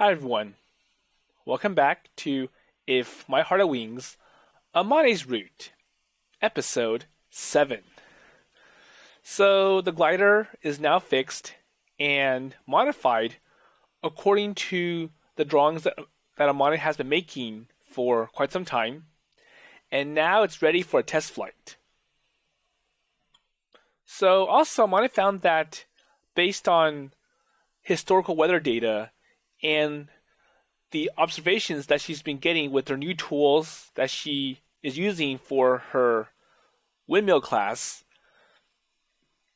Hi everyone, welcome back to If My Heart Had Wings, Amane's Route, episode 7. So the glider is now fixed and modified according to the drawings that Amane has been making for quite some time, and now it's ready for a test flight. So also Amane found that based on historical weather data and the observations that she's been getting with her new tools that she is using for her windmill class,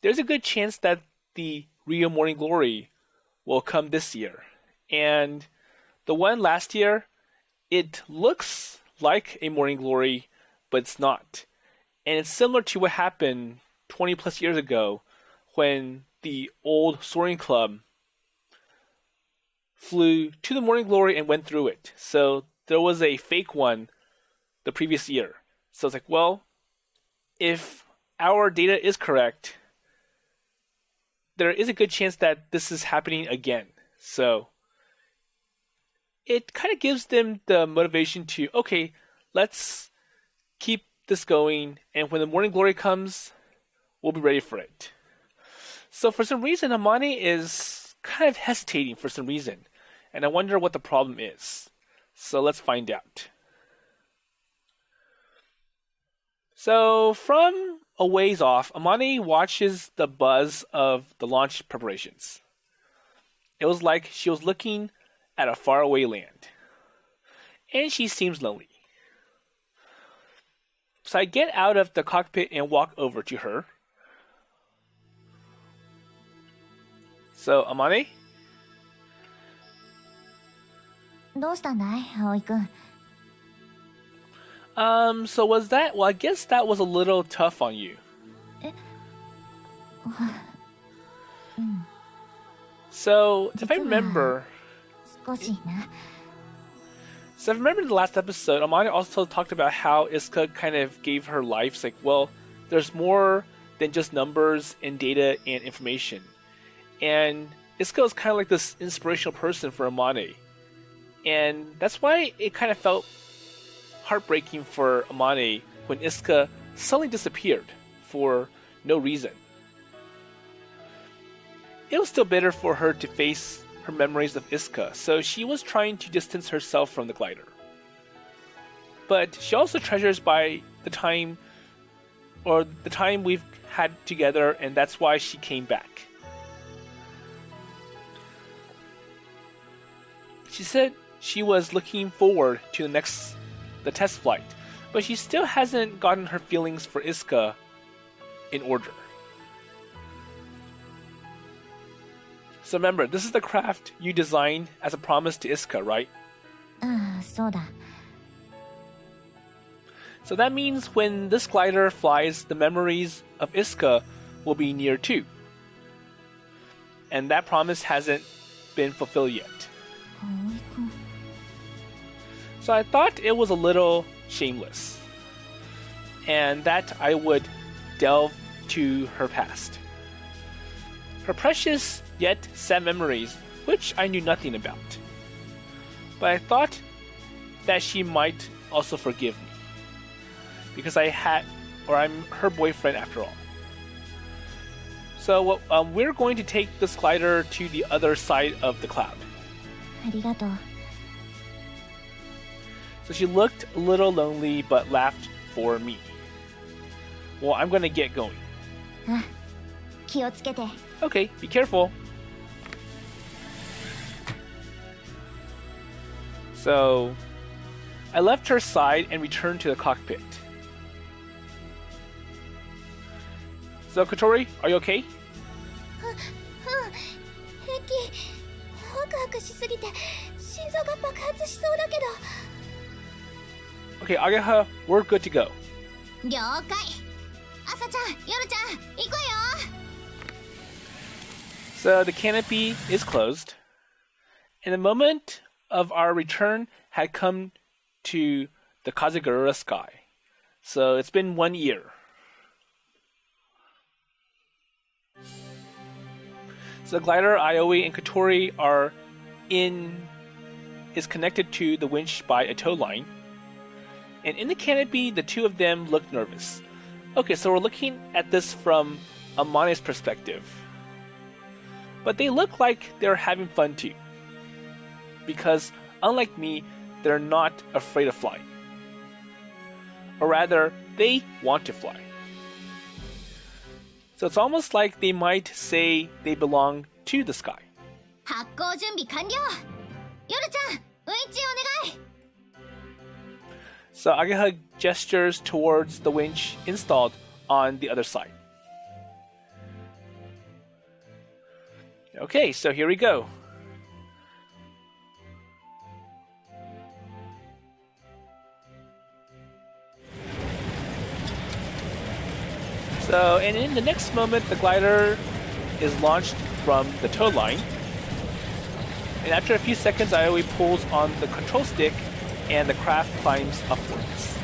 there's a good chance that the Rio Morning Glory will come this year. And the one last year, it looks like a Morning Glory, but it's not. And it's similar to what happened 20 plus years ago when the old soaring club flew to the Morning Glory and went through it. So there was a fake one the previous year. So it's like, well, if our data is correct, there is a good chance that this is happening again. So it kind of gives them the motivation to, okay, let's keep this going, and when the Morning Glory comes, we'll be ready for it. So for some reason, Amane is kind of hesitating for some reason, and I wonder what the problem is. So let's find out. So from a ways off, Amane watches the buzz of the launch preparations. It was like she was looking at a faraway land, and she seems lonely. So I get out of the cockpit and walk over to her. So, Amane? どうしたんだい、葵くん。So was that, well, I guess that was a little tough on you. え、So, if I remember, 少しな。so if I remember the last episode, Amane also talked about how Isuka kind of gave her life. It's like, well, there's more than just numbers and data and information. And Isuka is kind of like this inspirational person for Amane. And that's why it kind of felt heartbreaking for Amane when Isuka suddenly disappeared for no reason. It was still better for her to face her memories of Isuka, so she was trying to distance herself from the glider. But she also treasures by the time we've had together, and that's why she came back. She said she was looking forward to the test flight, but she still hasn't gotten her feelings for Isuka in order. So remember, this is the craft you designed as a promise to Isuka, right? ああ、そうだ。So that means when this glider flies, the memories of Isuka will be near too. And that promise hasn't been fulfilled yet. 葵くん。So I thought it was a little shameless, and that I would delve to her past. Her precious yet sad memories, which I knew nothing about. But I thought that she might also forgive me, because I'm her boyfriend after all. So we're going to take this glider to the other side of the cloud. ありがとう。So she looked a little lonely but laughed for me. Well, I'm gonna get going. あ、気をつけて。Okay, be careful. So, I left her side and returned to the cockpit. So, Kotori, are you okay? 平気。ワクワクしすぎて心臓が爆発しそうだけど。Okay, Agaha, we're good to go. 了解。朝ちゃん、夜ちゃん、行くわよ。So the canopy is closed, and the moment of our return had come to the Kazagura sky. So it's been 1 year. So the glider, Aoi, and Kotori are in is connected to the winch by a tow line. And in the canopy, the two of them look nervous. Okay, so we're looking at this from Amane's perspective. But they look like they're having fun too. Because, unlike me, they're not afraid of flying. Or rather, they want to fly. So it's almost like they might say they belong to the sky. 発行準備完了。夜ちゃん、ウインチお願い。So Ageha gestures towards the winch installed on the other side. Okay, so here we go. So, and in the next moment, the glider is launched from the tow line. And after a few seconds, Aoi pulls on the control stick and the craft climbs upwards.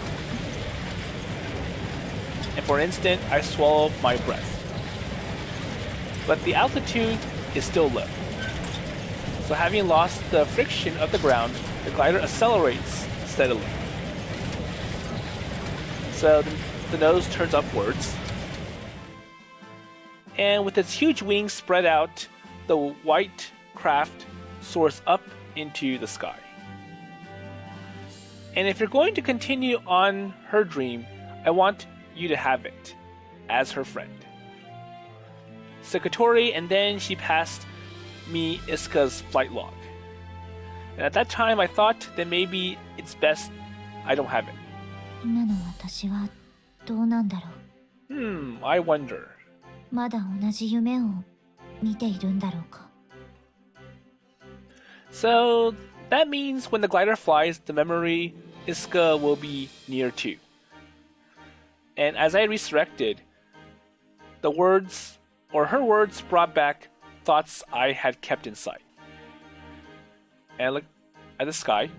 And for an instant, I swallow my breath. But the altitude is still low. So having lost the friction of the ground, the glider accelerates steadily. So the nose turns upwards. And with its huge wings spread out, the white craft soars up into the sky. And if you're going to continue on her dream, I want you to have it as her friend. So Kotori, and then she passed me Isuka's flight log. And at that time, I thought that maybe it's best I don't have it. 今の私はどうなんだろう。I wonder. まだ同じ夢を見ているんだろうか。So that means when the glider flies, the memory Isuka will be near too. And as I resurrected, the words, or her words, brought back thoughts I had kept inside. And I looked at the sky.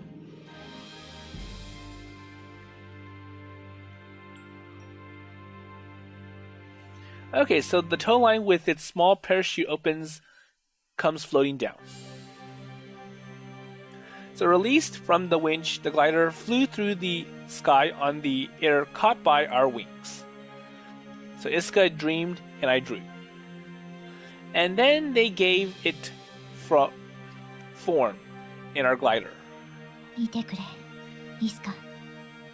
Okay, so the tow line with its small parachute comes floating down. So released from the winch, the glider flew through the sky on the air caught by our wings. So Isuka dreamed and I drew. And then they gave it form in our glider. 見てくれ、イスカ。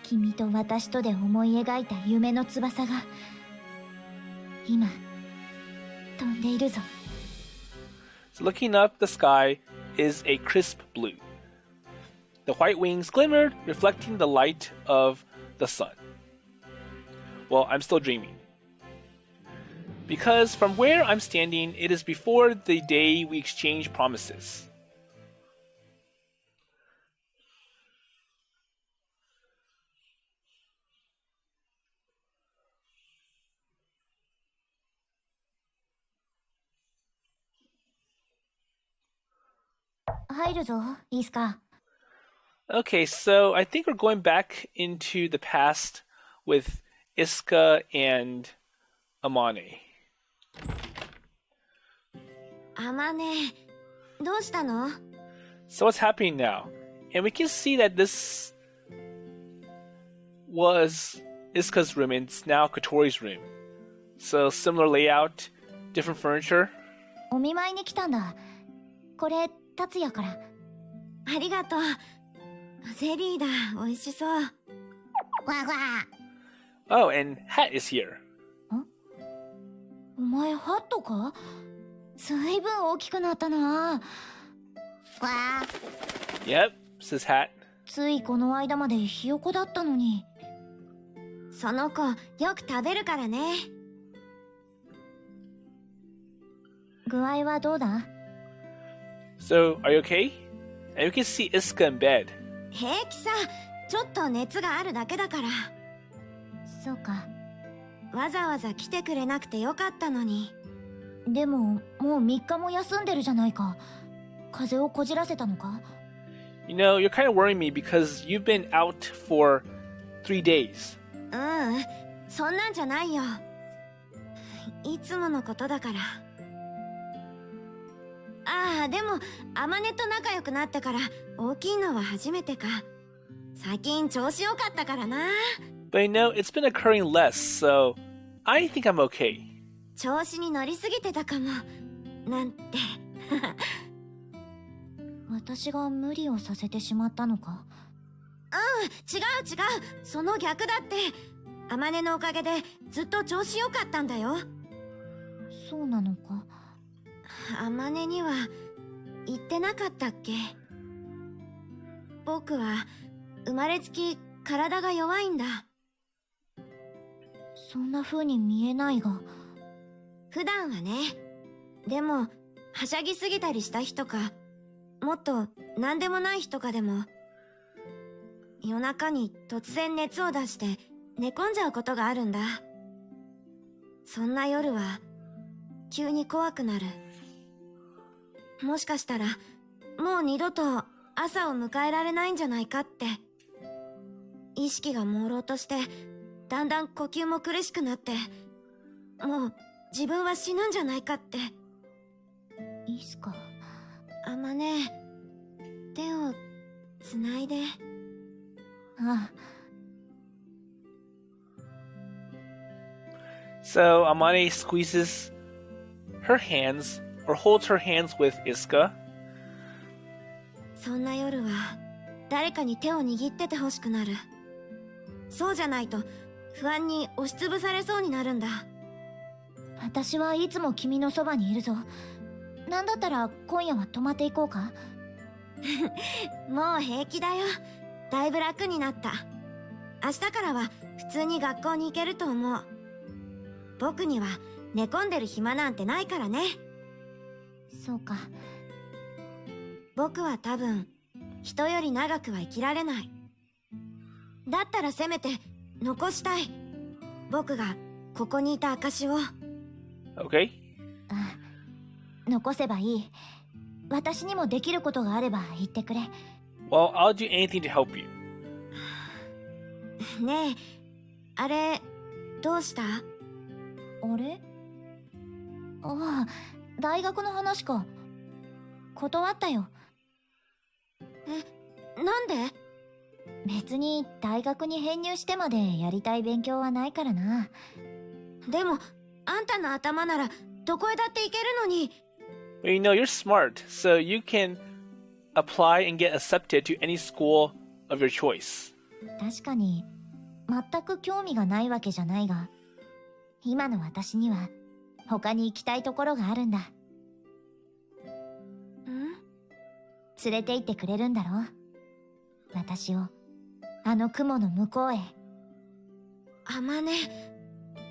君と私とで思い描いた夢の翼が今飛んでいるぞ。So looking up the sky is a crisp blue. The white wings glimmered, reflecting the light of the sun. Well, I'm still dreaming. Because from where I'm standing, it is before the day we exchange promises. Okay, so I think we're going back into the past with Isuka and Amane. あまね、どうしたの？ So what's happening now? And we can see that this was Isuka's room and it's now Kotori's room. So similar layout, different furniture. お見舞いに来たんだ。これ、達也から。ありがとう。ゼリーだ、美味しそう。わわ。Oh, and Hat is here. お前ハットか？ずいぶん大きくなったな。わあ。Yep, says Hat. ついこの間までひよこだったのに。その子、よく食べるからね。具合はどうだ？ So, are you okay? And you can see Isuka in bed. 平気さ、ちょっと熱があるだけだから。そうか。わざわざ来てくれなくてよかったのに。でも、もう3日も休んでるじゃないか。風邪をこじらせたのか？ You know, you're kind of worrying me because you've been out for 3 days. そんなんじゃないよ。いつものことだから。あああ、でも、アマネと仲良くなってから大きいのは初めてか。最近調子良かったからな。But it's been occurring less, so I think I'm okay. 調子に乗りすぎてたかも。なんて。私が無理をさせてしまったのか？違う。その逆だって。アマネのおかげでずっと調子良かったんだよ。そうなのか。アマネには言ってなかったっけ？僕は生まれつき体が弱いんだ。そんな風に見えないが。普段はね。でもはしゃぎすぎたりした日とか、もっと何でもない日とかでも、夜中に突然熱を出して寝込んじゃうことがあるんだ。そんな夜は急に怖くなる。もしかしたらもう二度と朝を迎えられないんじゃないかって。意識が朦朧として、だんだん呼吸も苦しくなって、もう自分は死ぬんじゃないかって。いつか、あまね、手をつないで。ああ。So Amane squeezes her hands or holds her hands with Isuka. そんな夜は誰かに手を握っててほしくなる。そうじゃないと不安に押しつぶされそうになるんだ。私はいつも君のそばにいるぞ。なんだったら今夜は泊まっていこうか？もう平気だよ。だいぶ楽になった。明日からは普通に学校に行けると思う。僕には寝込んでる暇なんてないからね。そうか。僕は多分人より長くは生きられない。だったらせめて残したい。僕がここにいた証を。Okay. 残せばいい。私にもできることがあれば言ってくれ。Well, I'll do anything to help you. ねえ、あれどうした？あれ？ああ、大学の話か。断ったよ。なんで？別に大学に編入してまでやりたい勉強はないからな。でもあんたの頭ならどこへだって行けるのに。Well, you're smart, so you can apply and get accepted to any school of your choice. 確かに全く興味がないわけじゃないが、今の私には他に行きたいところがあるんだ。連れて行ってくれるんだろ？私をあの雲の向こうへ。あまね、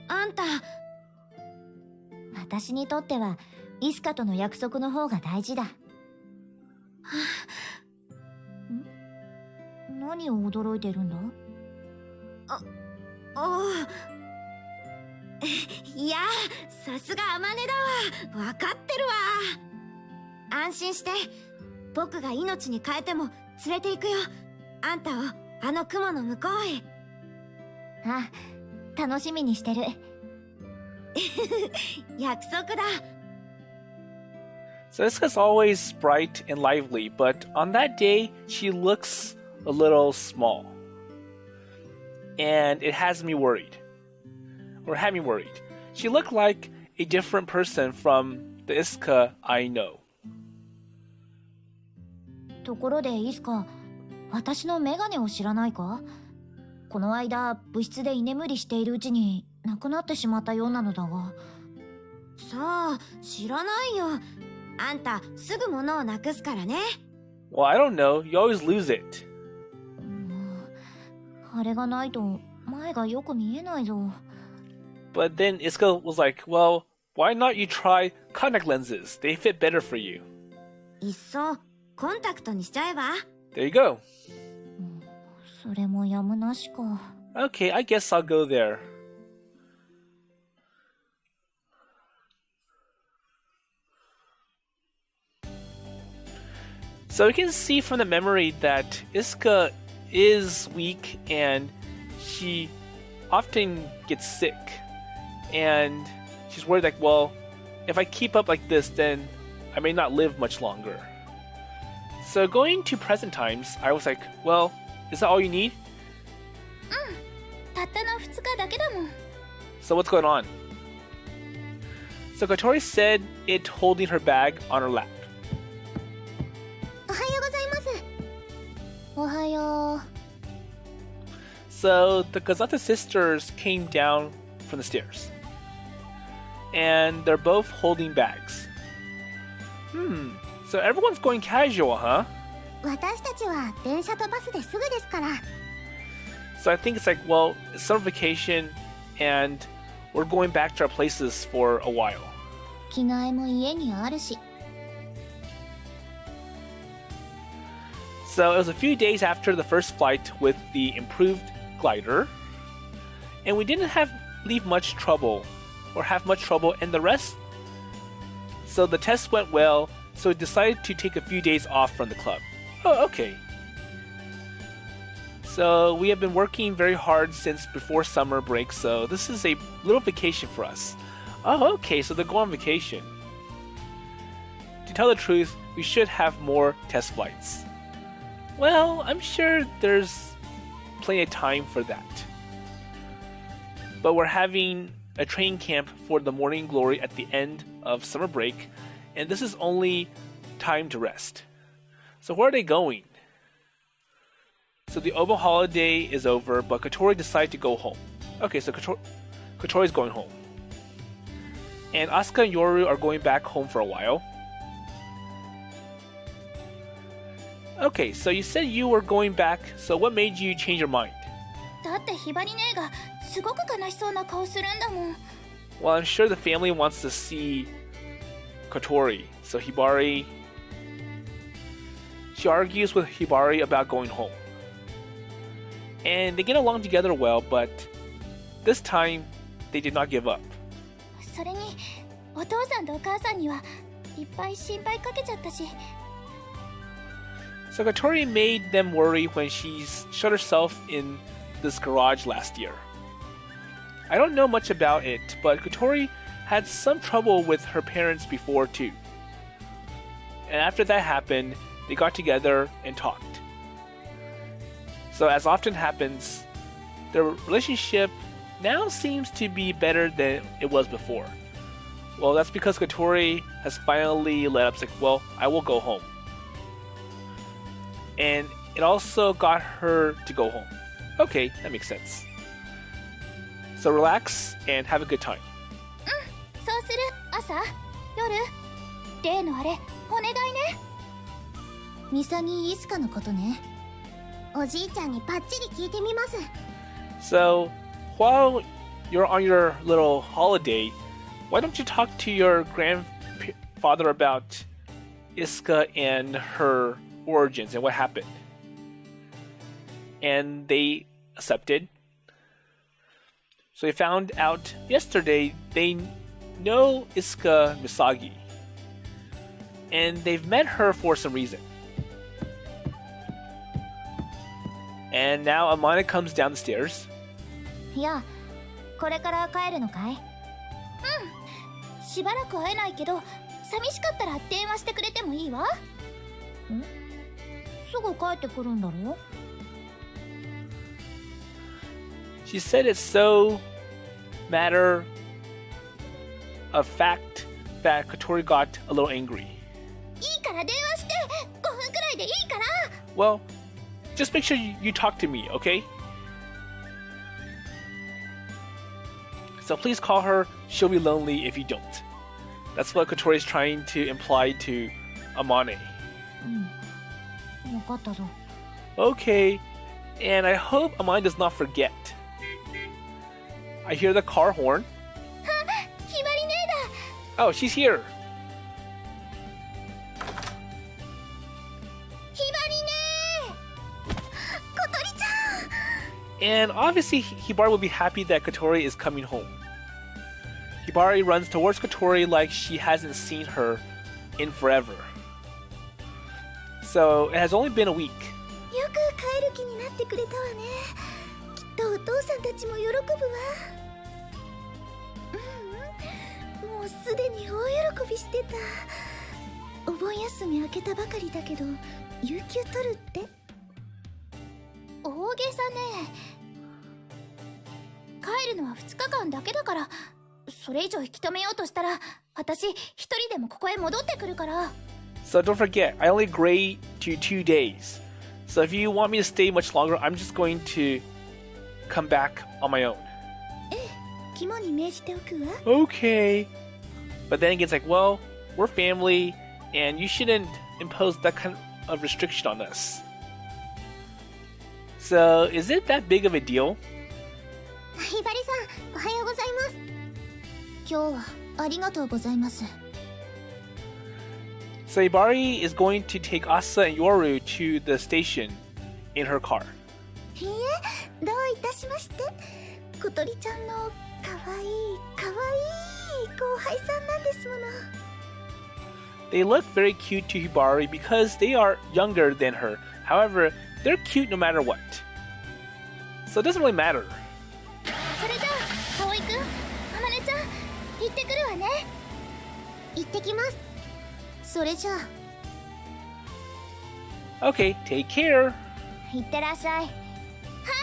あんた。私にとってはイスカとの約束の方が大事だ。何を驚いてるんだ？いや、さすがあまねだわ。わかってるわ。安心して。僕が命に変えても連れて行くよ。あんたをあの雲の向こうへ。あ、楽しみにしてる。約束だ。So Isuka's always bright and lively, but on that day, she looks a little small. And it has me worried. Or had me worried. She looked like a different person from the Isuka I know. ところでイスカ、私のメガネを知らないか？この間部室で居眠りしているうちになくなってしまったようなのだが。さあ、知らないよ。あんたすぐ物をなくすからね。Well, I don't know. You always lose it. あれがないと前がよく見えないぞ。But then Isuka was like, well, why not you try contact lenses? They fit better for you. いっそコンタクトにしちゃえば？ There you go. それもやむなしか。Okay, I guess I'll go there. So you can see from the memory that Isuka is weak and she often gets sick. And she's worried like, well, if I keep up like this, then I may not live much longer. So going to present times, I was like, well, is that all you need? たったの2日だけだもん。 So what's going on? So Kotori said it holding her bag on her lap. おはようございます。おはよう。 So the Gazata sisters came down from the stairs. And they're both holding bags. So everyone's going casual, huh? 私たちは電車とバスですぐですから。 So I think it's like, well, it's summer vacation and we're going back to our places for a while. 着替えも家にあるし。 So it was a few days after the first flight with the improved glider. And we didn't leave much trouble or have much trouble in the rest. So the test went well, so we decided to take a few days off from the club. Oh, okay. So we have been working very hard since before summer break, so this is a little vacation for us. Oh, okay, so they're going on vacation. To tell the truth, we should have more test flights. Well, I'm sure there's plenty of time for that. But we're having a training camp for the Morning Glory at the end of summer break, and this is only time to rest. So where are they going? So the Obon holiday is over, but Kotori decided to go home. Okay, so Kotori's going home. And Asuka and Yoru are going back home for a while. Okay, so you said you were going back, so what made you change your mind? だってひばり姉がすごく悲しそうな顔するんだもん。 Well, I'm sure the family wants to see Kotori. So Hibari... She argues with Hibari about going home. And they get along together well, but this time, they did not give up. それにお父さんとお母さんにはいっぱい心配かけちゃったし。 So Kotori made them worry when she shut herself in this garage last year. I don't know much about it, but Kotori had some trouble with her parents before too. And after that happened, they got together and talked. So as often happens, their relationship now seems to be better than it was before. Well, that's because Kotori has finally let up, like, well, I will go home. And it also got her to go home. Okay, that makes sense. So relax and have a good time. そうする。朝、夜、例のあれ、お願いね。Misagi、イスカのことね。おじいちゃんにパッチリ聞いてみます。 So, while you're on your little holiday, why don't you talk to your grandfather about Isuka and her origins and what happened? And they accepted. So they found out yesterday they know Isuka Misagi. And they've met her for some reason. And now Amane comes down the stairs. いや、これから帰るのかい？しばらく会えないけど、寂しかったら電話してくれてもいいわ。すぐ帰ってくるんだろ？ She said it's so matter of fact that Kotori got a little angry. いいから電話して、5分くらいでいいから。 Well, just make sure you talk to me, okay? So please call her. She'll be lonely if you don't. That's what Kotori is trying to imply to Amane. 分かったぞ。 Okay, and I hope Amane does not forget. I hear the car horn. ひばり姉だ。 Oh, she's here. ひばり姉。小鳥ちゃん。 And obviously, Hibari will be happy that Kotori is coming home. Hibari runs towards Kotori like she hasn't seen her in forever. So, it has only been a week. よく帰る気になってくれたわね。きっとお父さんたちも喜ぶわ。もうすでに大喜びしてた。お盆休み明けたばかりだけど、有給取るって？大げさね。帰るのは2日間だけだから、それ以上引き止めようとしたら、私一人でもここへ戻ってくるから。So don't forget, I only agreed to 2 days. So if you want me to stay much longer, I'm just going to come back on my own. ええ、肝に銘じておくわ。Okay. But then it's like, well, we're family, and you shouldn't impose that kind of restriction on us. So, is it that big of a deal? ひばりさん、おはようございます。今日はありがとうございます。So Hibari is going to take Asa and Yoru to the station in her car. いいえ、どういたしまして。小鳥ちゃんのかわいい後輩さんなんですもの。They look very cute to Hibari because they are younger than her. However, they're cute no matter what. So it doesn't really matter. それじゃあ、葵くん、あまねちゃん、行ってくるわね。行ってきます。それじゃあ。Okay, take care. 行ってらっしゃい。ハ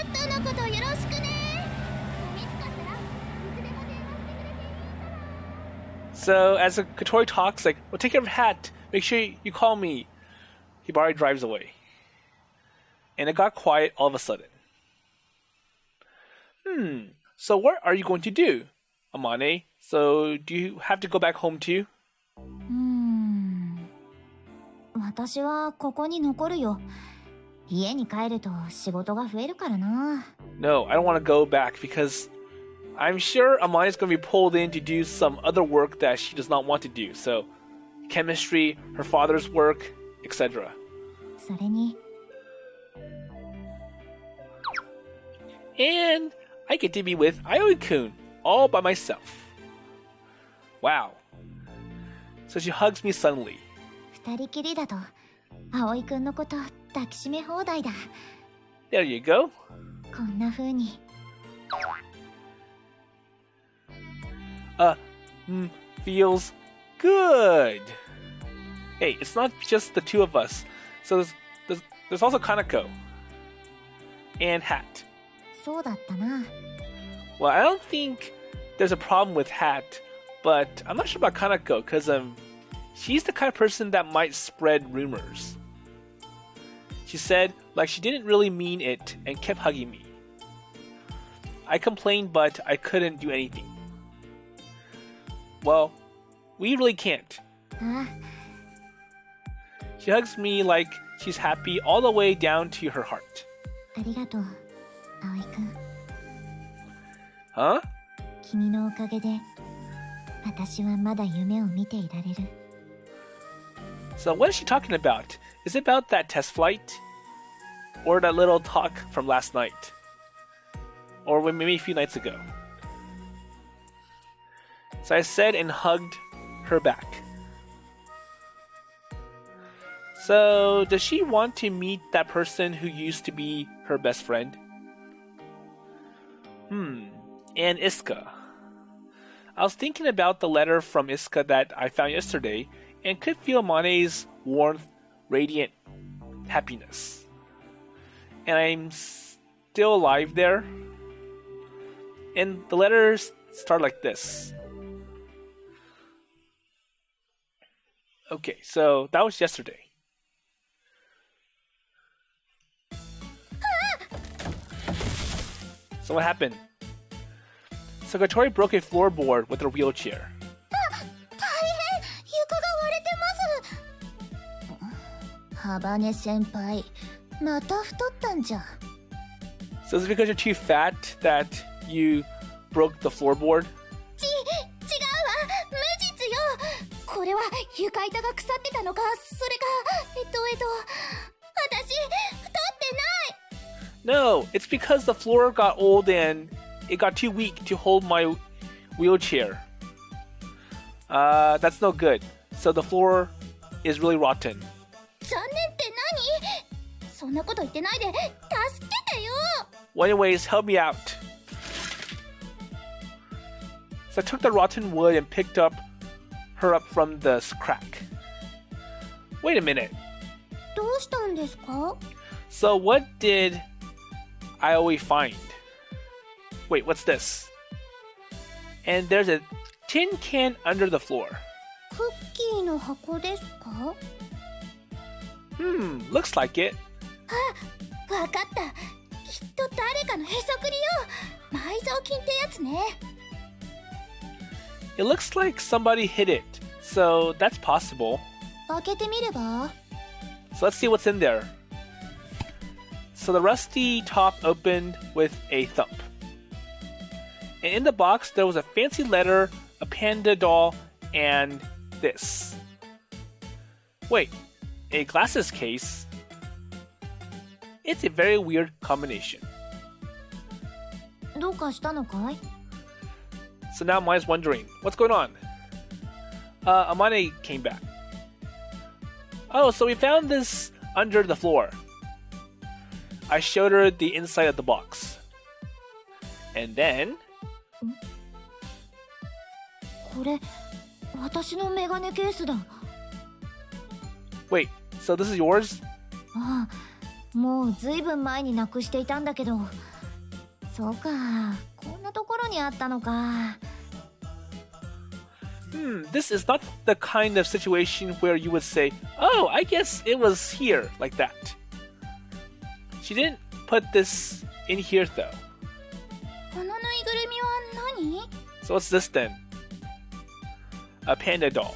ットのことよろしくね。見つかったらいつでも電話してくれていいから。So as Kotori talks, like, well, take care of Hat. Make sure you call me. Hibari drives away. And it got quiet all of a sudden. So what are you going to do, Amane? So do you have to go back home too? 私はここに残るよ。家に帰ると仕事が増えるからな。No, I don't want to go back because I'm sure Amane is going to be pulled in to do some other work that she does not want to do. So, chemistry, her father's work, etc. それに。And I get to be with Aoi-kun all by myself. Wow. So she hugs me suddenly. 二人きりだと、葵くんのこと抱きしめ放題だ。There you go. こんな風に。Feels good. Hey, it's not just the two of us. So there's also Kanako. And Hat. そうだったな。Well, I don't think there's a problem with Hat, but I'm not sure about Kanako because she's the kind of person that might spread rumors. She said, like, she didn't really mean it and kept hugging me. I complained, but I couldn't do anything. Well, we really can't. She hugs me like she's happy all the way down to her heart. ありがとう、葵くん。Huh? 君のおかげで、私はまだ夢を見ていられる。So what is she talking about? Is it about that test flight? Or that little talk from last night? Or maybe a few nights ago? So I said and hugged her back. So does she want to meet that person who used to be her best friend? And Isuka. I was thinking about the letter from Isuka that I found yesterday and could feel Mane's warmth, radiant happiness. And I'm still alive there. And the letters start like this. Okay, so that was yesterday. So what happened? So Kotori broke a floorboard with her wheelchair. ハバネ先輩、また太ったんじゃ。So is it because you're too fat that you broke the floorboard? 違うわ、無実よ。これは床板が腐ってたのか、それか、私、太ってない。No, it's because the floor got old and it got too weak to hold my wheelchair. That's no good. So the floor is really rotten. 残念って何？そんなこと言ってないで、助けてよ。Well, anyways, help me out. So I took the rotten wood and picked her up from the crack. Wait a minute. どうしたんですか? So what did Aoi find? Wait, what's this? And there's a tin can under the floor. クッキーの箱ですか? Looks like it. あ、わかった。きっと誰かのへそくりよ。埋蔵金ってやつね。It looks like somebody hid it, so that's possible. 開けてみれば? So let's see what's in there. So the rusty top opened with a thump. And in the box, there was a fancy letter, a panda doll, and this. Wait, a glasses case? It's a very weird combination. どうかしたのかい? So now Maya's wondering, what's going on? Amane came back. Oh, so we found this under the floor. I showed her the inside of the box. And then... これ、私のメガネケースだ。Wait, so this is yours? ああ、もうずいぶん前になくしていたんだけど。そうか、こんなところにあったのか。This is not the kind of situation where you would say, oh, I guess it was here, like that. She didn't put this in here, though. このぬいぐるみは何? So what's this then? A panda doll.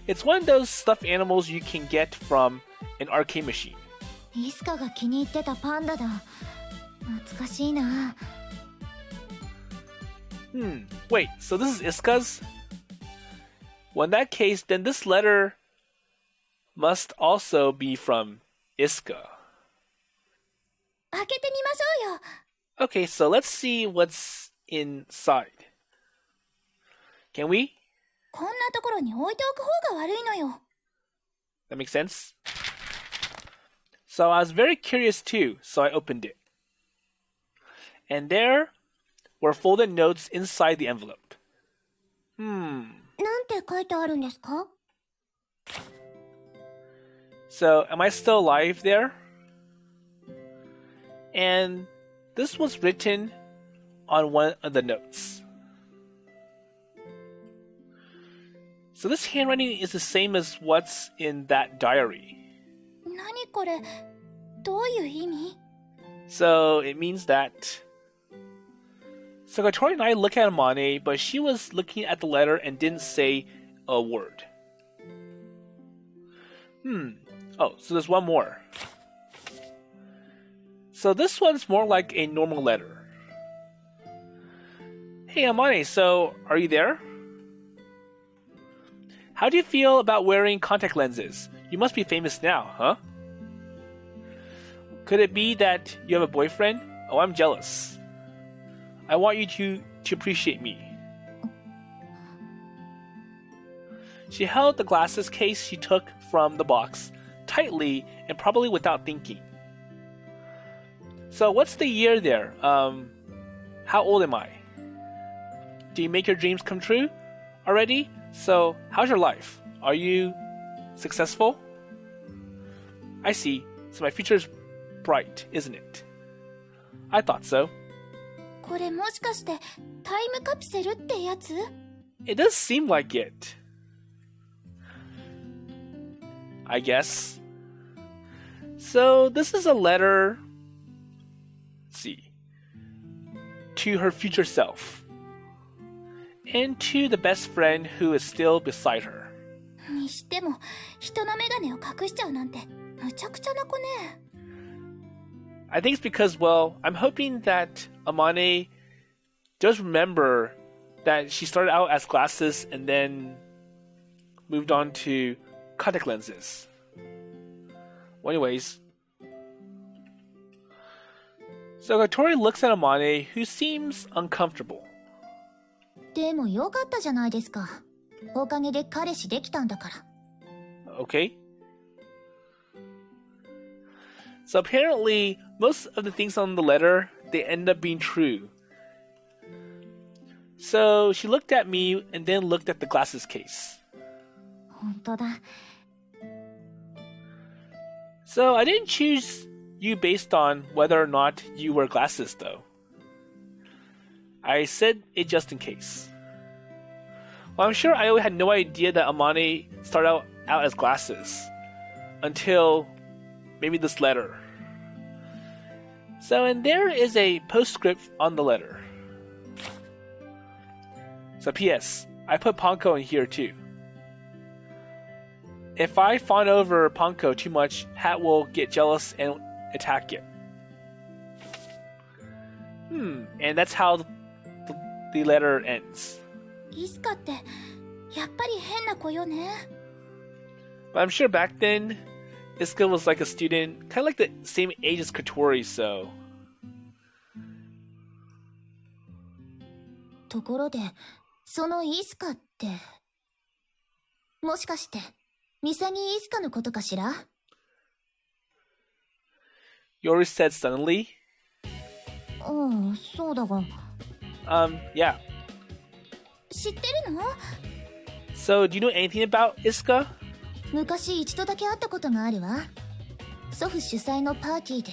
It's one of those stuffed animals you can get from an arcade machine. イスカが気に入ってたパンダだ。懐かしいな。Wait, so this is Isuka's? Well, in that case, then this letter must also be from Isuka. 開けてみましょうよ。Okay, so let's see what's inside. Can we? こんなところに置いておく方が悪いのよ。That makes sense? So I was very curious too, so I opened it. And there were folded notes inside the envelope. なんて書いてあるんですか? So, am I still alive there? And this was written on one of the notes. So this handwriting is the same as what's in that diary. 何これ? どういう意味? So it means that... So Kotori and I look at Amane, but she was looking at the letter and didn't say a word. Oh, so there's one more. So this one's more like a normal letter. Hey Amane, so are you there? How do you feel about wearing contact lenses? You must be famous now, huh? Could it be that you have a boyfriend? Oh, I'm jealous. I want you to appreciate me. She held the glasses case she took from the box tightly and probably without thinking. So what's the year there? How old am I? Do you make your dreams come true already? So how's your life? Are you successful? I see. So my future's bright, isn't it? I thought so. これもしかしてタイムカプセルってやつ? It does seem like it. I guess. So this is a letter, let's see, to her future self. And to the best friend who is still beside her. にしても人のメガネを隠しちゃうなんてむちゃくちゃな子ね。I think it's because, well, I'm hoping that Amane does remember that she started out as glasses and then moved on to contact lenses. Well, anyways. So Kotori looks at Amane, who seems uncomfortable. でもよかったじゃないですか。おかげで彼氏できたんだから。Okay. So apparently, most of the things on the letter, they end up being true. So she looked at me and then looked at the glasses case. 本当だ。So I didn't choose you based on whether or not you wear glasses, though. I said it just in case. Well, I'm sure I had no idea that Amane started out as glasses until maybe this letter. So, and there is a postscript on the letter. So, P.S. I put Ponko in here too. If I fawn over Ponko too much, Hat will get jealous and attack it. And that's how the letter ends. イスカってやっぱり変な子よね。 But I'm sure back then, Isuka was like a student, kind of like the same age as Kotori, so. ところで、そのイスカって、もしかして、ミサギイスカのことかしら? Yoru said suddenly. そうだが。Yeah. 知ってるの? So, do you know anything about Isuka? 昔一度だけ会ったことがあるわ。祖父主催のパーティーで。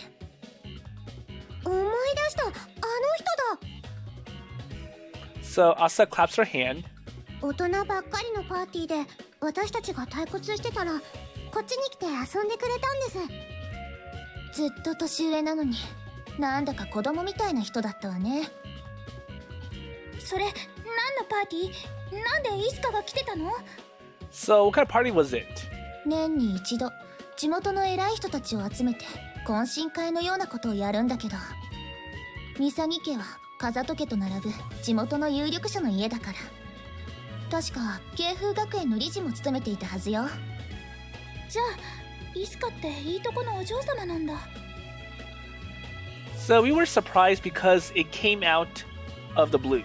思い出した、あの人だ。 So, Asa claps her hand. 大人ばっかりのパーティーで私たちが退屈してたらこっちに来て遊んでくれたんです。ずっと年上なのになんだか子供みたいな人だったわね。それ何のパーティー？なんでイスカが来てたの？ So, what kind of party was it? 年に一度地元の偉い人たちを集めて懇親会のようなことをやるんだけど、Misagi家は風戸家と並ぶ地元の有力者の家だから。確か慶風学園の理事も務めていたはずよ。じゃあイスカっていいとこのお嬢様なんだ。 So, we were surprised because it came out of the blue.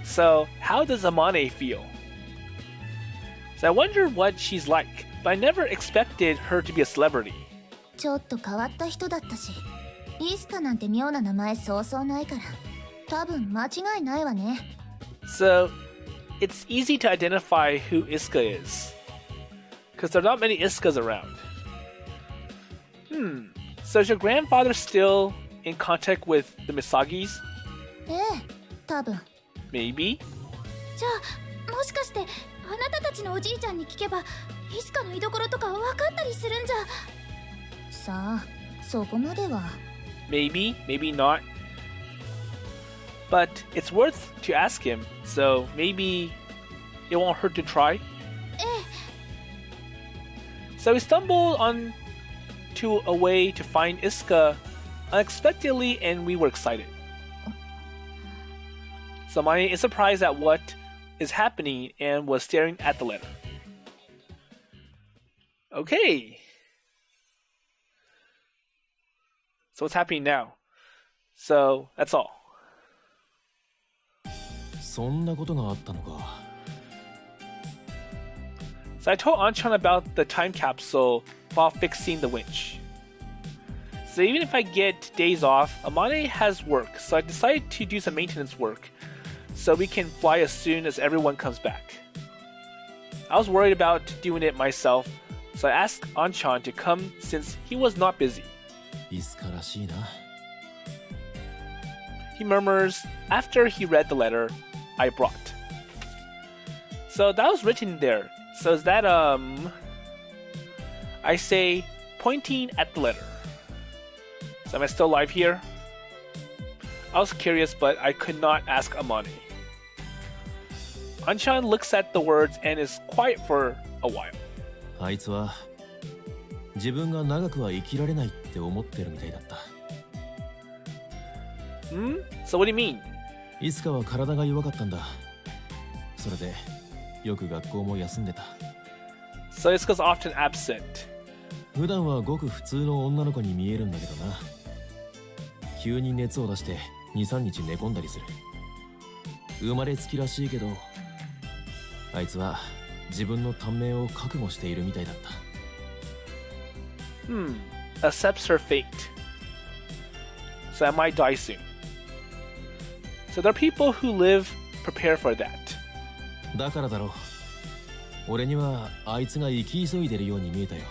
So, how does Amane feel? So, I wonder what she's like, but I never expected her to be a celebrity. ちょっと変わった人だったし、イスカなんて妙な名前そうそうないから、多分間違いないわね。 So, it's easy to identify who Isuka is, because there are not many Isukas around. So is your grandfather still in contact with the Misagis? ええ、多分。 Maybe? じゃあ、もしかしてあなたたちのおじいちゃんに聞けば、イスカの居所とか分かったりするんじゃ。さあ、そこまでは。 Maybe, maybe not. But it's worth to ask him, so maybe it won't hurt to try. ええ。So we stumbled on to a way to find Isuka unexpectedly, and we were excited. So Maya is surprised at what is happening and was staring at the letter. Okay. So what's happening now? So that's all. そんなことがあったのか。 So I told Anchan about the time capsule while fixing the winch. So even if I get days off, Amane has work, so I decided to do some maintenance work so we can fly as soon as everyone comes back. I was worried about doing it myself, so I asked Anchan to come since he was not busy. イスカらしいな。 He murmurs after he read the letter I brought. So that was written there. So is that I say pointing at the letter. So am I still live here? I was curious, but I could not ask Amane. Anchan looks at the words and is quiet for a while. あいつは自分が長くは生きられないって思ってるみたいだった。 So what do you mean? イスカは体が弱かったんだ。それでよく学校も休んでた。 So Isuka's often absent. 普段はごく普通の女の子に見えるんだけどな。急に熱を出して2、3日寝込んだりする。生まれつきらしいけど、あいつは自分の短命を覚悟しているみたいだった。Accepts her fate. So I might die soon. So there are people who live prepare for that. だからだろう。俺にはあいつが生き急いでるように見えたよ。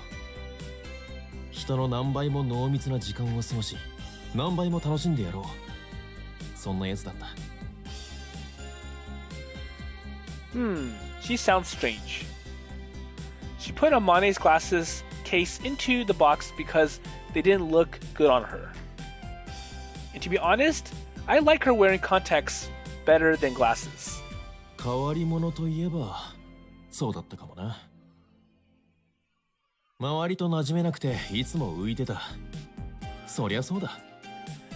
人の何倍も濃密な時間を過ごし、何倍も楽しんでやろう。そんなやつだった。She sounds strange. She put Amane's glasses case into the box because they didn't look good on her. And to be honest, I like her wearing contacts better than glasses. 変わり者といえばそうだったかもな。周りと馴染めなくていつも浮いてた。そりゃそうだ。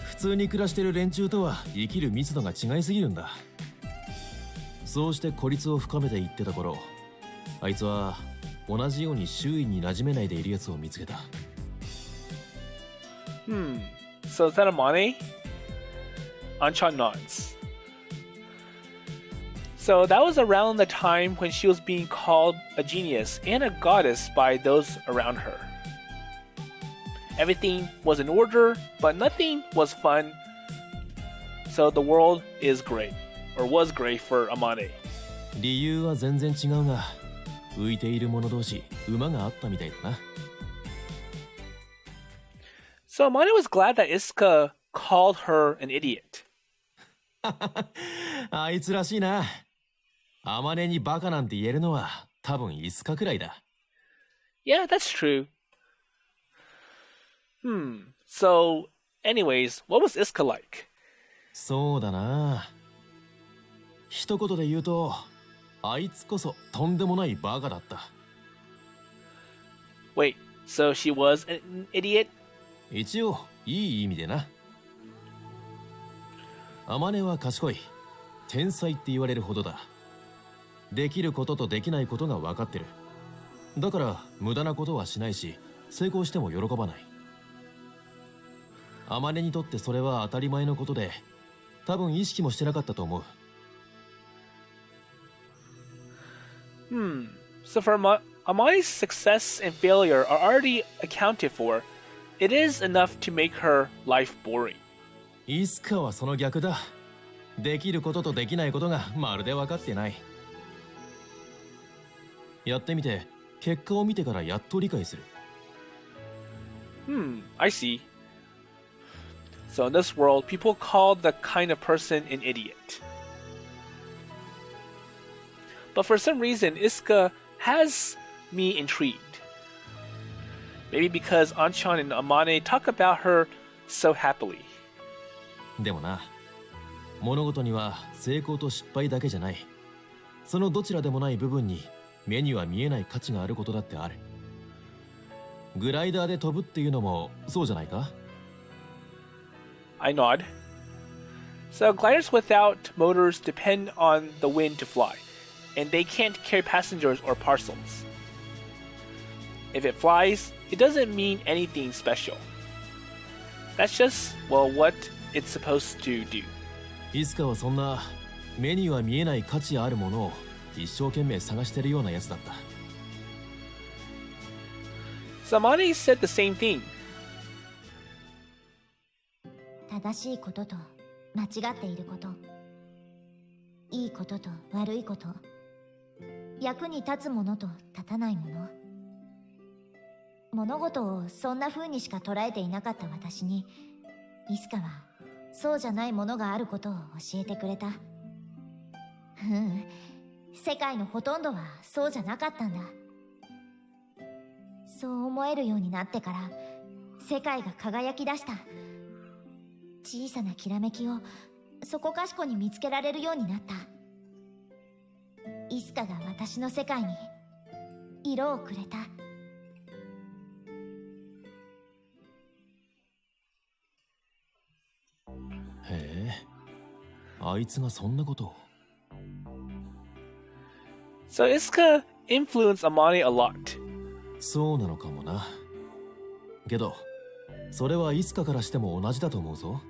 普通に暮らしてる連中とは生きる密度が違いすぎるんだ。そうして孤立を深めていってた頃、あいつは同じように周囲に馴染めないでいるやつを見つけた。So is that Amane? Anchan nods. So that was around the time when she was being called a genius and a goddess by those around her. Everything was in order, but nothing was fun. So the world is great, or was great for Amane. 理由は全然違うが、浮いている者同士、馬があったみたいだな。So Amane was glad that Isuka called her an idiot. あいつらしいな。アマネにバカなんて言えるのは多分イスカくらいだ。Yeah, that's true. So, anyways, what was Isuka like? そうだな。一言で言うと、あいつこそとんでもないバカだった。Wait, so she was an idiot? 一応、いい意味でな。アマネは賢い。天才って言われるほどだ。できることとできないことが分かってる。だから無駄なことはしないし、成功しても喜ばない。アマネにとってそれは当たり前のことで、多分意識もしてなかったと思う。So for Amane's success and failure are already accounted for. It is enough to make her life boring. イスカはその逆だ。できることとできないことがまるで分かってない。やってみて、結果を見てからやっと理解する。I see. So in this world, people call the kind of person an idiot. But for some reason, Isuka has me intrigued. Maybe because Anchan and Amane talk about her so happily. でもな、物事には成功と失敗だけじゃない。そのどちらでもない部分に目には見えない価値があることだってある。グライダーで飛ぶっていうのもそうじゃないか？ I nod. So gliders without motors depend on the wind to fly, and they can't carry passengers or parcels. If it flies, it doesn't mean anything special. That's just, well, what it's supposed to do. いつかはそんな目には見えない価値あるものを一生懸命探してるようなやつだった。Samane said the same thing. 正しいことと間違っていること、いいことと悪いこと、役に立つものと立たないもの、物事をそんな風にしか捉えていなかった私に、イスカはそうじゃないものがあることを教えてくれた。世界のほとんどはそうじゃなかったんだ。そう思えるようになってから世界が輝き出した。小さなきらめきをそこかしこに見つけられるようになった。イスカが私の世界に色をくれた。へえ、あいつがそんなことを。So Isuka influenced Amane a lot. そうなのかもな。けど、それはイスカからしても同じだと思うぞ。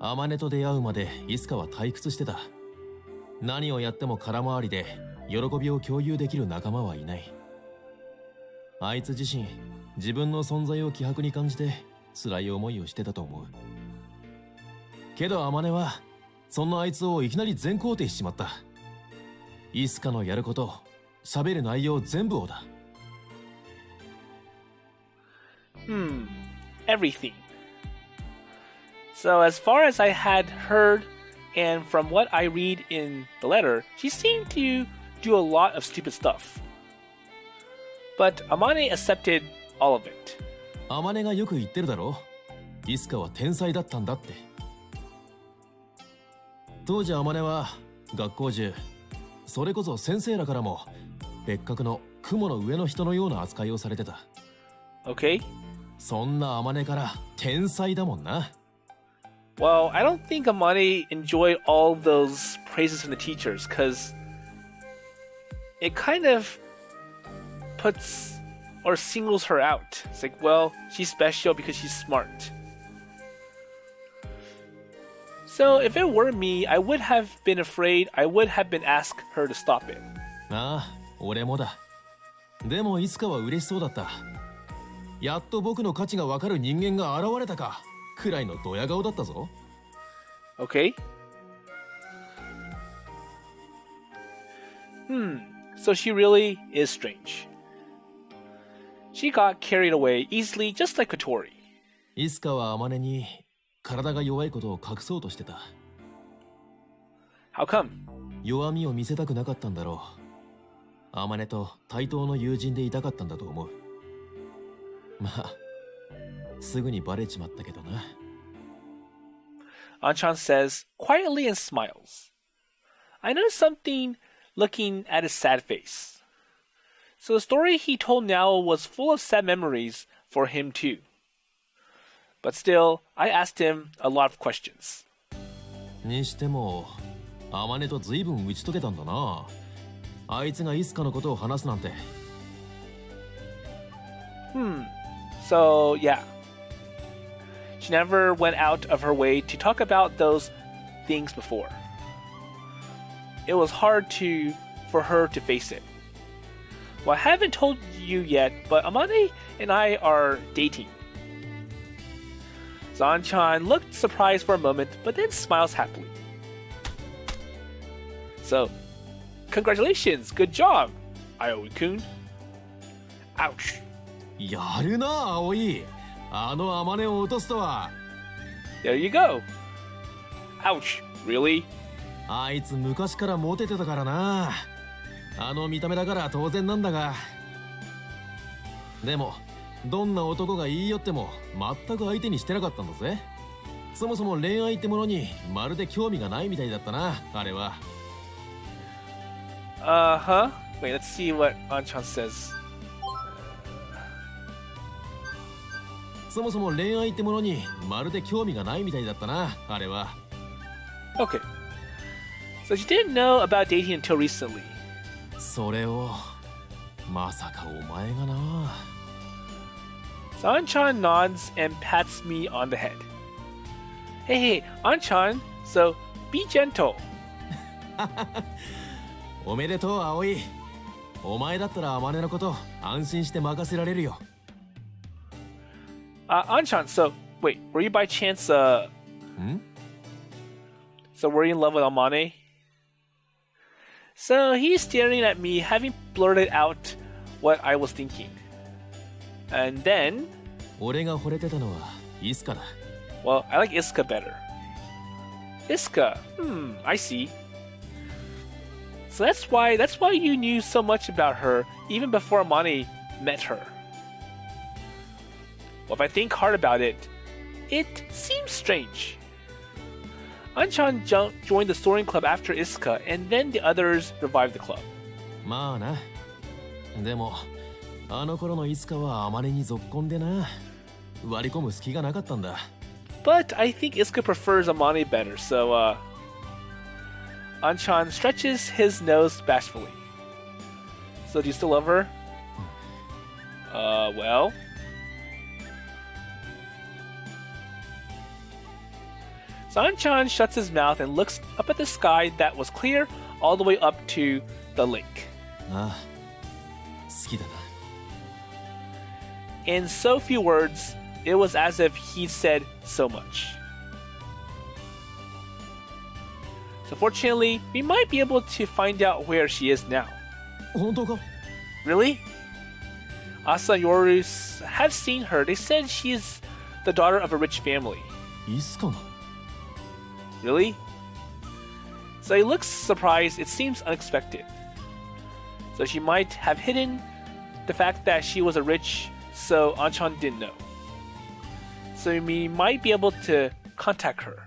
アマネと出会うまでイスカは退屈してた。何をやっても空回りで喜びを共有できる仲間はいない。あいつ自身、自分の存在を希薄に感じて辛い思いをしてたと思う。けどアマネはそんなあいつをいきなり全肯定しちまった。イスカのやること、喋る内容全部をだ。Everything. So as far as I had heard, and from what I read in the letter, she seemed to do a lot of stupid stuff. But Amane accepted all of it. アマネがよく言ってるだろ。イスカは天才だったんだって。当時アマネは学校中、それこそ先生らからも別格の雲の上の人のような扱いをされてた。Okay. そんなアマネから天才だもんな。Well, I don't think Amane enjoyed all those praises from the teachers, because it kind of puts or singles her out. It's like, well, she's special because she's smart. So if it were me, I would have been afraid. I would have been asked her to stop it. ああ、俺もだ。でもいつかは嬉しそうだった。やっと僕の価値がわかる人間が現れたか。くらいのドヤ顔だったぞ。Okay. So she really is strange. She got carried away easily, just like Kotori. いつかはアマネに体が弱いことを隠そうとしてた。How come? 弱みを見せたくなかったんだろう。アマネと対等の友人でいたかったんだと思う。まあ、すぐにバレちまったけどな。Anchan says, quietly and smiles. I noticed something looking at his sad face. So the story he told now was full of sad memories for him too. But still, I asked him a lot of questions. にしても、アマネと随分打ち解けたんだな。あいつがイスカのことを話すなんて。So, yeah. She never went out of her way to talk about those things before. It was hard for her to face it. Well, I haven't told you yet, but Amane and I are dating. Zanchan looked surprised for a moment, but then smiles happily. So, congratulations, good job, Aoi-kun. Ouch. やるな、葵。あのアマネを落とすとは。There you go. Ouch, really? あいつ昔からモテてたからな。あの見た目だから当然なんだが。でも、どんな男が言い寄っても全く相手にしてなかったんだぜ。そもそも恋愛ってものにまるで興味がないみたいだったな、あれは。Uh-huh. Wait, let's see what Anchan says. そもそも恋愛ってものにまるで興味がないみたいだったな、あれは。Okay. So she didn't know about dating until recently. それを、まさかお前がな。So Anchan nods and pats me on the head. Hey, Anchan, so be gentle. おめでとう、葵。お前だったらアマネのこと安心して任せられるよ。Anchan, so wait, were you by chance So were you in love with Amane? So he's staring at me, having blurted out what I was thinking. And then, 俺が惚れてたのはイスカだ。well, I like Isuka better. Isuka, I see. So that's why you knew so much about her even before Amane met her. Well, if I think hard about it, it seems strange. Anchan joined the soaring club after Isuka, and then the others revived the club. まあな。でも、あの頃のイスカはアマネにぞっこんでな。割り込む隙がなかったんだ。But I think Isuka prefers Amane better, so Anchan stretches his nose bashfully. So do you still love her? Well. So Anchan shuts his mouth and looks up at the sky that was clear all the way up to the lake. ああ、好きだな。In so few words, it was as if he'd said so much. So fortunately, we might be able to find out where she is now. 本当か？ Really? Asa and Yoru have seen her. They said she's the daughter of a rich family. イスカが？ Really? So he looks surprised. It seems unexpected. So she might have hidden the fact that she was a rich, so Anchan didn't know. So we might be able to contact her.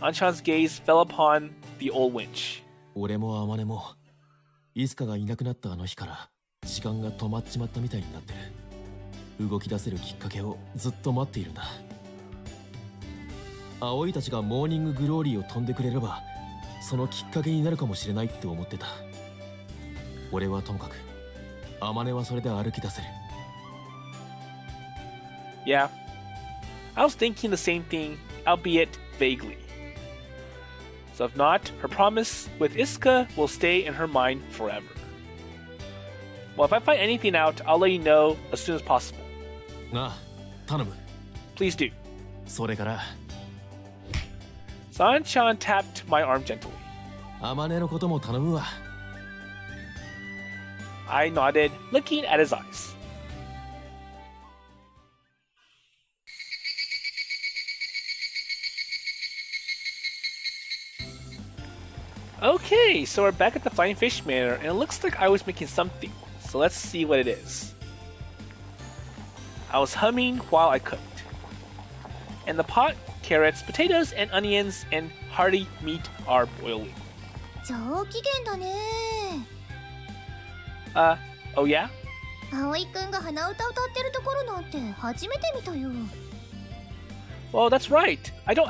Anchan's gaze fell upon the old winch. 俺もアマネもイスカがいなくなったあの日から時間が止まっちまったみたいになってる。動き出せるきっかけをずっと待っているんだ。葵たちがモーニンググローリーを飛んでくれればそのきっかけになるかもしれないって思ってた。俺はともかくアマネはそれで歩き出せる。 Yeah, I was thinking the same thing, albeit vaguely. So if not, her promise with Isuka will stay in her mind forever. Well, if I find anything out, I'll let you know as soon as possible. なあ、頼む。 Please do. それから San-chan tapped my arm gently. アマネのことも頼むわ。 I nodded, looking at his eyes. Okay, so we're back at the Flying Fish Manor, and it looks like I was making something. So let's see what it is. I was humming while I cooked. In the pot, carrots, potatoes, and onions and hearty meat are boiling. 上機嫌だね。 Oh yeah? 葵くんが鼻歌歌ってるところなんて初めて見たよ。 Well, that's right. I don't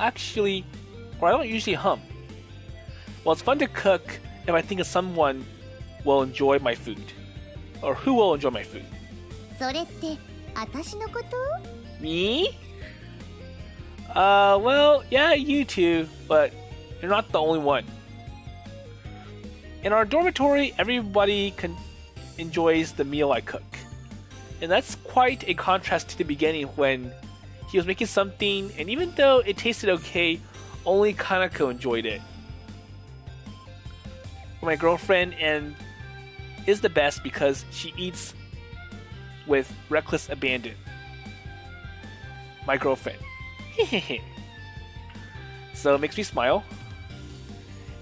usually hum. Well, it's fun to cook if I think of someone will enjoy my food. Or who will enjoy my food. それって私のこと？ Me? Well, yeah, you too, but you're not the only one. In our dormitory, everybody enjoys the meal I cook. And that's quite a contrast to the beginning when he was making something, and even though it tasted okay, only Kanako enjoyed it. My girlfriend is the best because she eats with reckless abandon. My girlfriend. So it makes me smile.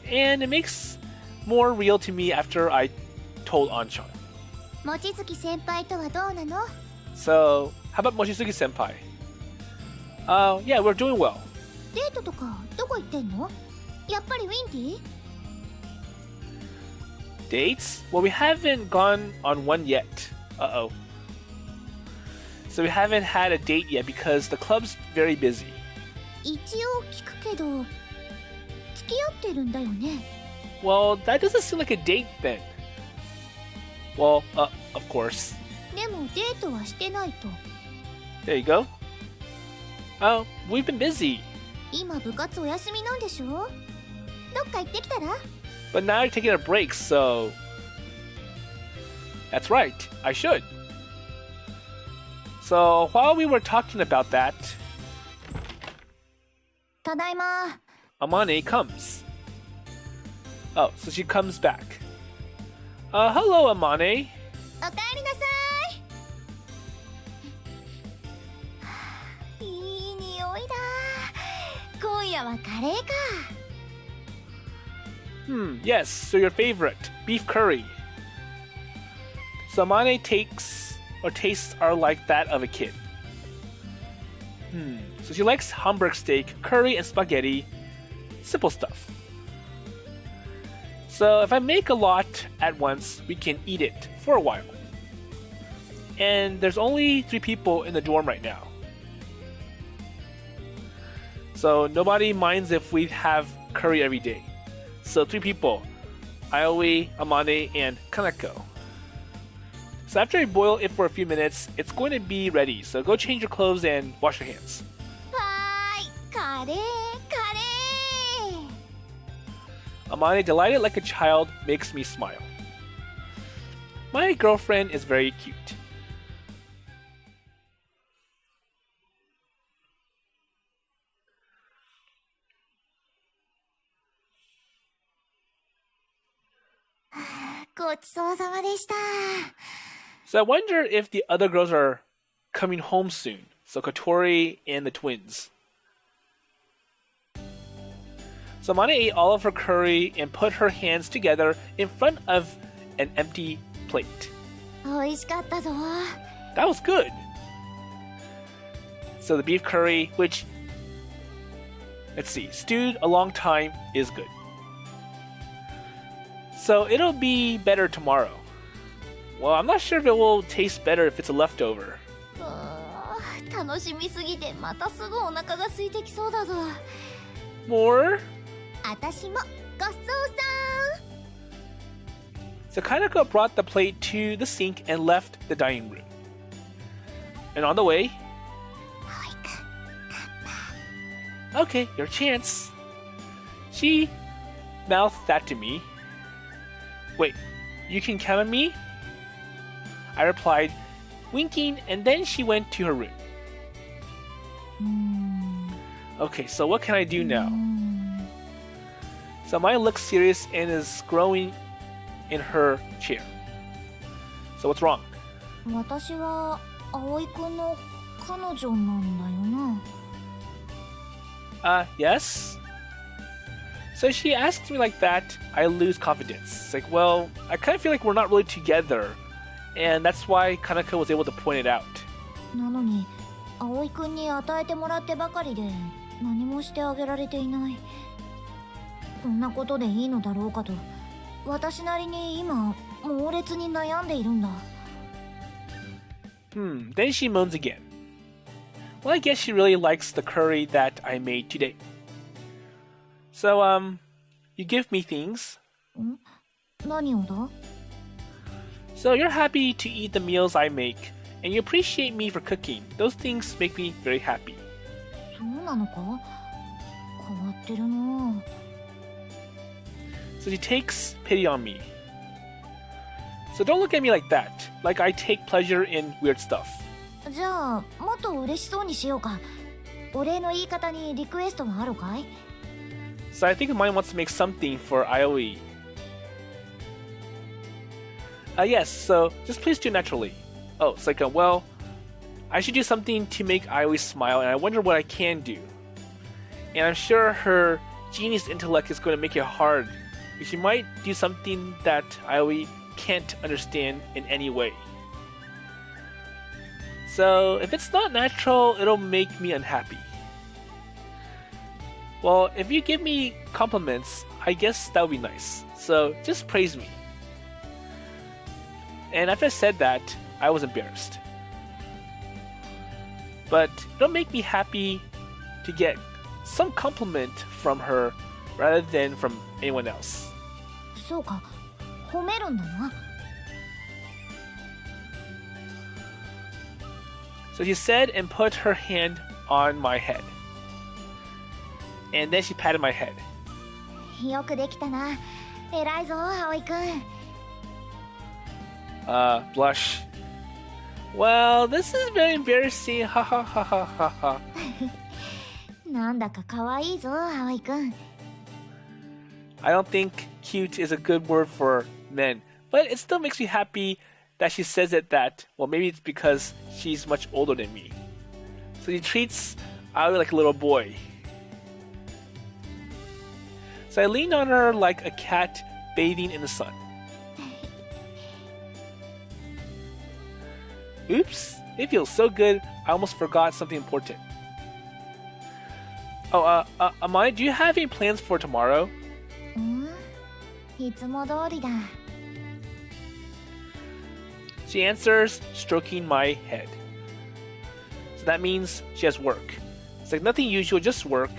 And it makes more real to me after I told Anchan. 望月先輩とはどうなの？ So, how about Mochizuki senpai? Yeah, we're doing well. デートとかどこ行ってんの？やっぱりウィンディ？ Dates? Well, we haven't gone on one yet. Uh-oh. So we haven't had a date yet because the club's very busy. 一応聞くけど付き合ってるんだよね。 Well, that doesn't seem like a date then. Well, of course. でもデートはしてないと。 There you go. Oh, we've been busy. 今部活お休みなんでしょ？どっか行ってきたら？ But now you're taking a break, so... That's right, I should. So, while we were talking about that... ただいま。 Amane comes. Oh, so she comes back. Hello, Amane. おかえりなさい。いい匂いだ。今夜はカレーか。 Yes, so your favorite, beef curry. So Amane tastes are like that of a kid. So she likes Hamburg steak, curry, and spaghetti. Simple stuff. So if I make a lot at once, we can eat it for a while. And there's only 3 people in the dorm right now. So nobody minds if we have curry every day. So 3 people, Aoi, Amane, and Kaneko. So after I boil it for a few minutes, it's going to be ready. So go change your clothes and wash your hands. わーい、カレー、カレー。 Amane, delighted like a child, makes me smile. My girlfriend is very cute. ごちそうさまでした。 So I wonder if the other girls are coming home soon. So Kotori and the twins. So Amane ate all of her curry and put her hands together in front of an empty plate. 美味しかったぞ。 That was good. So the beef curry, which, let's see, stewed a long time, is good. So it'll be better tomorrow. Well, I'm not sure if it will taste better if it's a leftover. 楽しみすぎてまたすぐお腹が空いてきそうだぞ。 More? あたしもごちそうさ So Kanako brought the plate to the sink and left the dining room. And on the way, ん。はいか。 okay, your chance. She mouthed that to me. Wait, you can count on me? I replied, winking, and then she went to her room. Okay, so what can I do now? So Maya looks serious and is growing in her chair. So what's wrong? 私は葵くんの彼女なんだよな。 Yes? So she asks me like that, I lose confidence. It's like, well, I kind of feel like we're not really together. And that's why Kanako was able to point it out. なのに葵くんに与えてもらってばかりで何もしてあげられていない。こんなことでいいのだろうかと私なりに今猛烈に悩んでいるんだ。 Then she moans again. Well, I guess she really likes the curry that I made today. So, you give me things. 何をだ？ So you're happy to eat the meals I make, and you appreciate me for cooking. Those things make me very happy. そうなのか？変わってるな。 So she takes pity on me. So don't look at me like that, like I take pleasure in weird stuff. じゃあもっと嬉しそうにしようか。お礼の言い方にリクエストはあるかい？ So I think Mine wants to make something for IOE. Yes, so just please do naturally. Oh, it's like, well, I should do something to make IOE smile, and I wonder what I can do. And I'm sure her genius intellect is going to make it hard. She might do something that IOE can't understand in any way. So if it's not natural, it'll make me unhappy. Well, if you give me compliments, I guess that would be nice. So just praise me. And after I said that, I was embarrassed. But it'll make me happy to get some compliment from her rather than from anyone else. そうか、褒めるんだな。 So she said and put her hand on my head. And then she patted my head. よくできたな。偉いぞ、葵くん。 Blush. Well, this is very embarrassing. Ha ha ha ha ha ha. なんだか可愛いぞ、葵くん。 I don't think cute is a good word for men, but it still makes me happy that she says it that, well, maybe it's because she's much older than me. So she treats Aoi like a little boy. So I leaned on her like a cat bathing in the sun. Oops, it feels so good, I almost forgot something important. Oh, Amane, do you have any plans for tomorrow? いつも通りだ。 She answers, stroking my head. So that means she has work. It's like nothing usual, just work.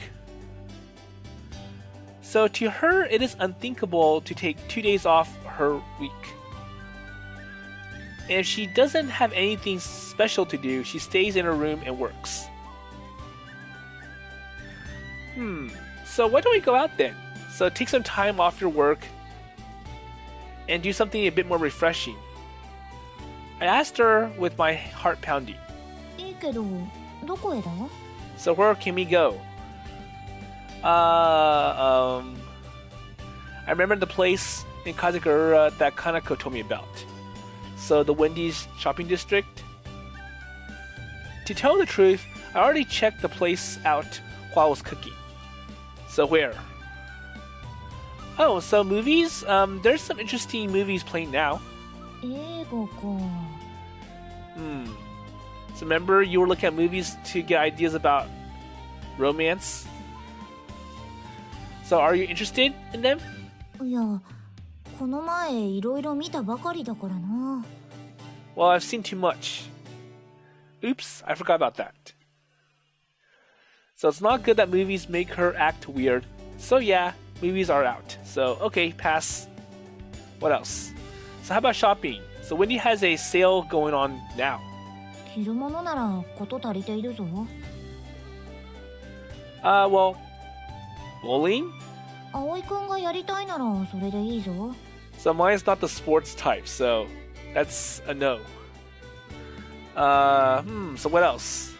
So to her, it is unthinkable to take 2 days off her week. And if she doesn't have anything special to do, she stays in her room and works. So why don't we go out then? So take some time off your work and do something a bit more refreshing. I asked her with my heart pounding. いいけど、どこへだ？ So where can we go? I remember the place in Kazakura that Kanako told me about. So the Wendy's shopping district. To tell the truth, I already checked the place out while I was cooking. So where? Oh, so movies? There's some interesting movies playing now. So remember you were looking at movies to get ideas about romance? So are you interested in them? いや、この前いろいろ見たばかりだからな。Well, I've seen too much. Oops, I forgot about that. So it's not good that movies make her act weird. So yeah, movies are out. So okay, pass. What else? So how about shopping? So Wendy has a sale going on now. 着るものならこと足りているぞ。Well, bowling? 葵くんがやりたいならそれでいいぞ。So mine's not the sports type, so that's a no. So what else?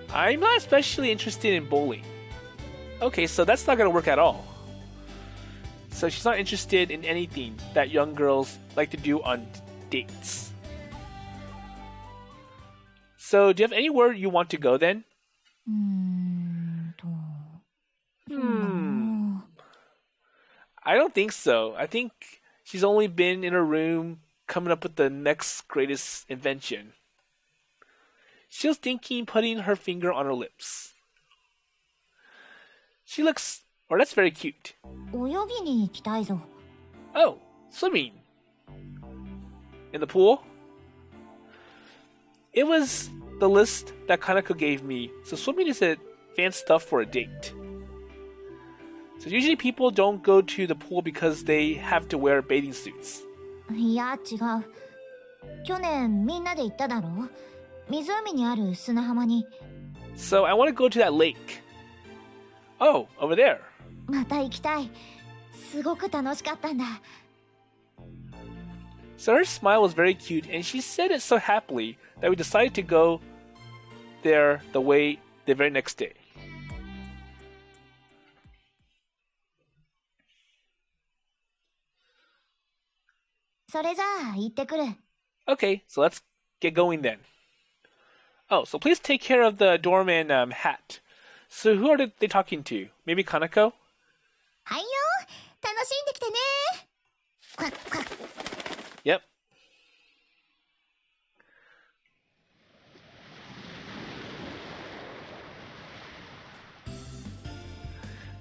I'm not especially interested in bowling. Okay, so that's not gonna work at all. So she's not interested in anything that young girls like to do on dates. So do you have anywhere you want to go then? I don't think so. I think she's only been in her room coming up with the next greatest invention. She was thinking putting her finger on her lips. She looks... Oh, that's very cute. 泳ぎに行きたいぞ。Oh, swimming. In the pool? It was the list that Kanako gave me, so swimming is advanced stuff for a date. So usually people don't go to the pool because they have to wear bathing suits. いや、違う。去年みんなで行っただろ？湖にある砂浜に。So I want to go to that lake. Oh, over there. また行きたい。すごく楽しかったんだ。So her smile was very cute, and she said it so happily that we decided to go there the very next day. Okay, so let's get going then. Oh, so please take care of the doorman hat. So who are they talking to? Maybe Kanako? はいよ、楽しんできてね。クワックワッ。Yep.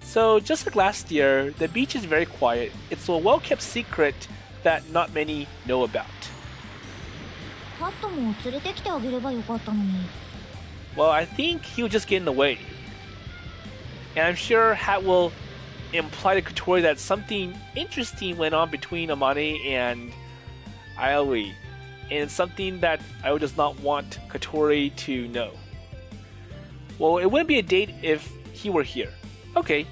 So just like last year, the beach is very quiet. It's a well-kept secret that not many know about. ハットも連れてきてあげればよかったのに。Well, I think he would just get in the way. And I'm sure Hat will imply to Kotori that something interesting went on between Amane and Aoi. And it's something that I does not want Kotori to know. Well, it wouldn't be a date if he were here. Okay.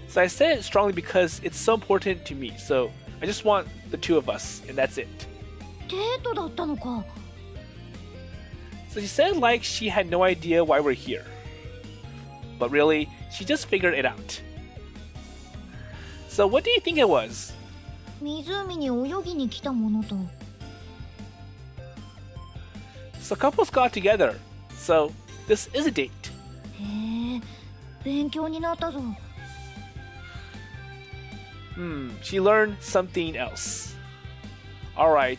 So I said it strongly because it's so important to me. So I just want the two of us, and that's it. デートだったのか。So she said like she had no idea why we're here. But really, she just figured it out. So what do you think it was? 湖に泳ぎに来たものと。So couples got together. So this is a date. へえ、勉強になったぞ。She learned something else. Alright,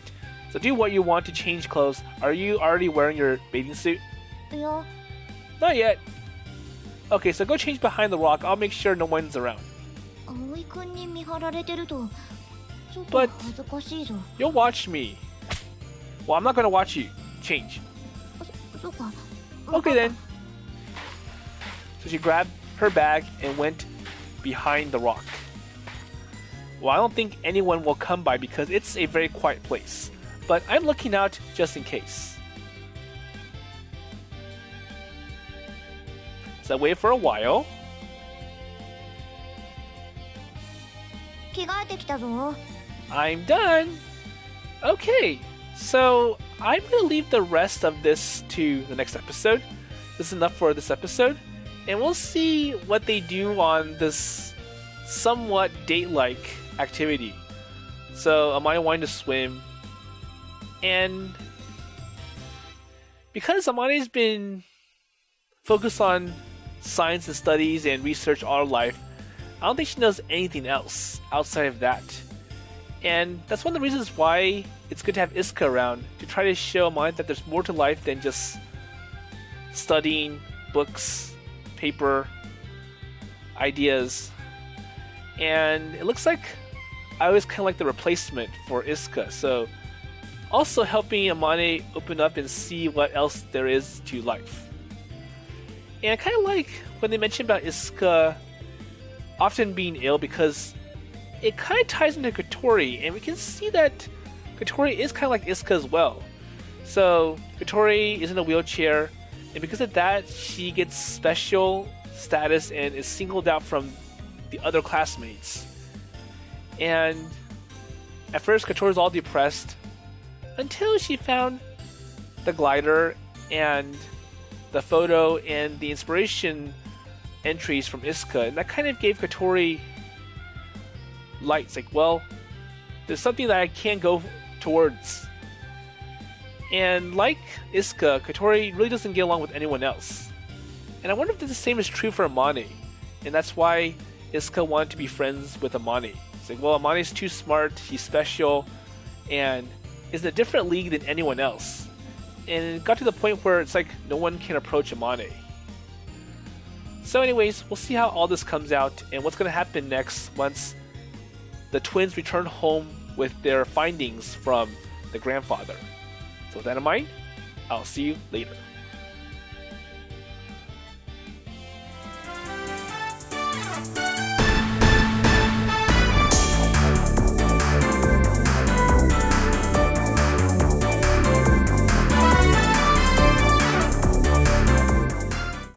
so do what you want to change clothes. Are you already wearing your bathing suit? いや。Not yet. Okay, so go change behind the rock. I'll make sure no one's around. 葵くんに見張られてると、ちょっと But 恥ずかしいぞ。You'll watch me. Well, I'm not gonna watch you. Change. そうか。Okay then. So she grabbed her bag and went behind the rock. Well, I don't think anyone will come by because it's a very quiet place. But I'm looking out just in case. So I waited for a while. 着替えてきたぞ。I'm done. Okay, so I'm gonna leave the rest of this to the next episode. This is enough for this episode. And we'll see what they do on this somewhat date-like activity. So Amane wanted to swim, and because Amane's been focused on science and studies and research all her life, I don't think she knows anything else outside of that. And that's one of the reasons why it's good to have Isuka around, to try to show Amane that there's more to life than just studying books, paper, ideas. And it looks like I was kind of like the replacement for Isuka, so also helping Amane open up and see what else there is to life. And I kind of like when they mention about Isuka often being ill, because it kind of ties into Kotori, and we can see that Kotori is kind of like Isuka as well. So Kotori is in a wheelchair, and because of that, she gets special status and is singled out from the other classmates. And at first, Kotori's all depressed until she found the glider and the photo and the inspiration entries from Isuka, and that kind of gave Kotori light. It's like, well, there's something that I can go towards. And like Isuka, Kotori really doesn't get along with anyone else. And I wonder if the same is true for Amane, and that's why Isuka wanted to be friends with Amane. It's like, well, Amane's too smart, he's special, and is in a different league than anyone else. And it got to the point where it's like no one can approach Amane. So anyways, we'll see how all this comes out and what's going to happen next once the twins return home with their findings from the grandfather. So with that in mind, I'll see you later.